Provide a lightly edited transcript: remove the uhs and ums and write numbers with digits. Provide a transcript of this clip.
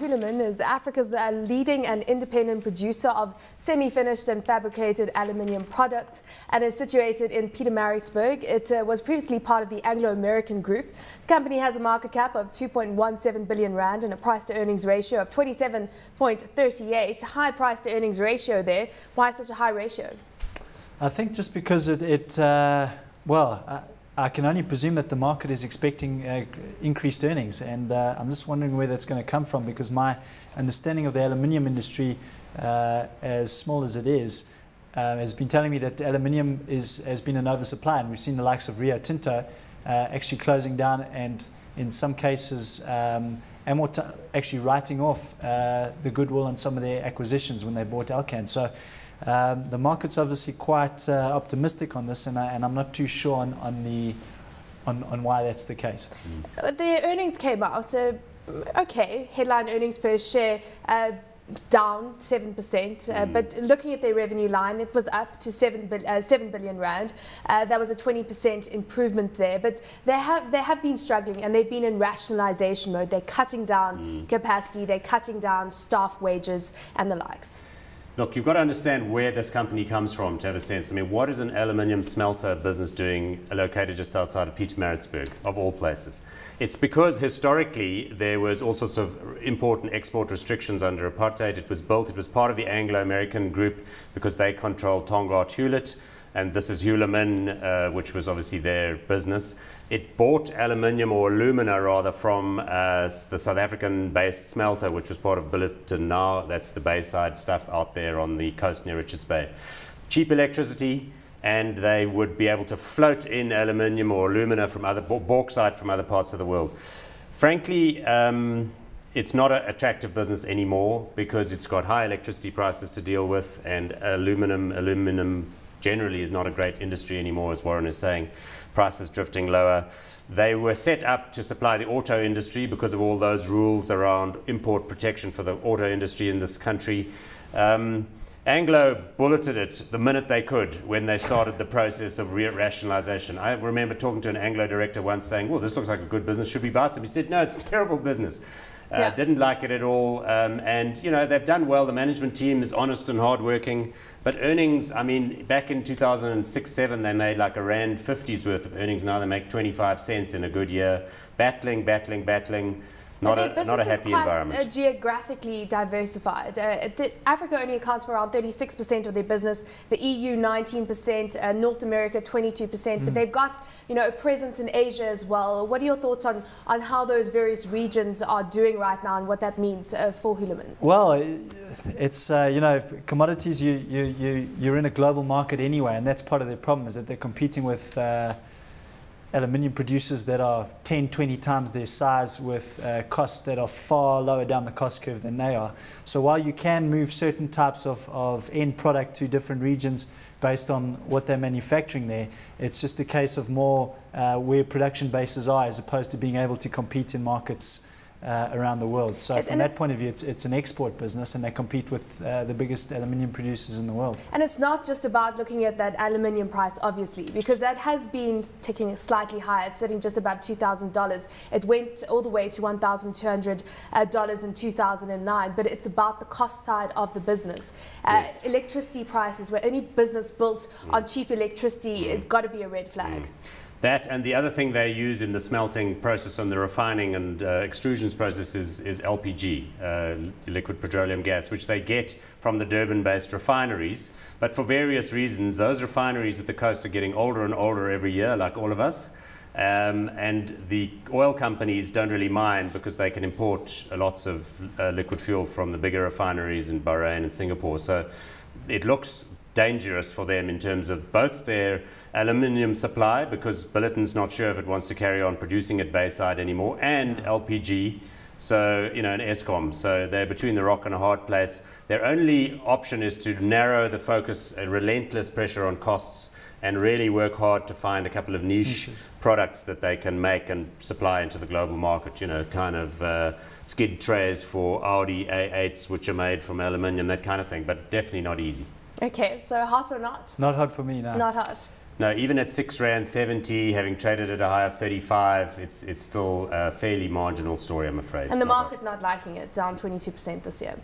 Hulamin is Africa's leading and independent producer of semi-finished and fabricated aluminium products and is situated in Pietermaritzburg. It was previously part of the Anglo-American group. The company has a market cap of 2.17 billion rand and a price-to-earnings ratio of 27.38. High price-to-earnings ratio there. Why such a high ratio? I think just because I can only presume that the market is expecting increased earnings, and I'm just wondering where that's going to come from, because my understanding of the aluminium industry, as small as it is, has been telling me that aluminium has been an oversupply, and we've seen the likes of Rio Tinto actually closing down, and in some cases actually writing off the goodwill on some of their acquisitions when they bought Alcan. So the market's obviously quite optimistic on this, and I'm not too sure on why that's the case. The earnings came out, okay, headline earnings per share down 7%, but looking at their revenue line, it was up to 7 billion rand. That was a 20% improvement there, but they have been struggling, and they've been in rationalization mode. They're cutting down capacity, they're cutting down staff wages and the likes. Look, you've got to understand where this company comes from to have a sense. I mean, what is an aluminium smelter business doing located just outside of Pietermaritzburg, of all places? It's because historically there was all sorts of import and export restrictions under apartheid. It was part of the Anglo-American group because they controlled Tongaat Hewlett, and this is Hulamin, which was obviously their business. It bought aluminium, or alumina rather, from the South African-based smelter, which was part of Billiton now. That's the Bayside stuff out there on the coast near Richards Bay. Cheap electricity, and they would be able to float in aluminium or alumina from bauxite from other parts of the world. Frankly, it's not an attractive business anymore because it's got high electricity prices to deal with, and aluminum generally is not a great industry anymore, as Warren is saying. Prices drifting lower. They were set up to supply the auto industry because of all those rules around import protection for the auto industry in this country. Anglo bulleted it the minute they could when they started the process of rationalization. I remember talking to an Anglo director once saying, well, this looks like a good business, should we buy some? He said, no, it's a terrible business. Didn't like it at all, and you know, they've done well. The management team is honest and hardworking, but earnings, I mean, back in 2006-07 they made like R1.50's worth of earnings. Now they make 25 cents in a good year. Battling. Not a happy environment. Geographically diversified. Africa only accounts for around 36% of their business. The EU 19%, North America 22%. But they've got, you know, a presence in Asia as well. What are your thoughts on how those various regions are doing right now and what that means for Hulamin? Well, it's you know, commodities. You're in a global market anyway, and that's part of their problem, is that they're competing with aluminium producers that are 10-20 times their size, with costs that are far lower down the cost curve than they are. So while you can move certain types of end product to different regions based on what they're manufacturing there, it's just a case of more where production bases are, as opposed to being able to compete in markets around the world. So from that point of view, it's an export business, and they compete with the biggest aluminium producers in the world. And it's not just about looking at that aluminium price, obviously, because that has been ticking slightly higher. It's sitting just above $2,000. It went all the way to $1,200 in 2009, but it's about the cost side of the business. Yes. Electricity prices, where any business built on cheap electricity, it's got to be a red flag. That, and the other thing they use in the smelting process and the refining and extrusions process is LPG, liquid petroleum gas, which they get from the Durban-based refineries. But for various reasons, those refineries at the coast are getting older and older every year, like all of us. And the oil companies don't really mind because they can import lots of liquid fuel from the bigger refineries in Bahrain and Singapore. So it looks dangerous for them in terms of both their aluminium supply, because Billiton's not sure if it wants to carry on producing at Bayside anymore, and LPG, so, you know, an Eskom. So they're between the rock and a hard place. Their only option is to narrow the focus, a relentless pressure on costs, and really work hard to find a couple of niche products that they can make and supply into the global market, you know, kind of skid trays for Audi A8s, which are made from aluminium, that kind of thing, but definitely not easy. Okay, so hot or not? Not hot for me, no. Not hot. No, even at R6.70, having traded at a high of 35, it's still a fairly marginal story, I'm afraid. And the market not liking it, down 22% this year.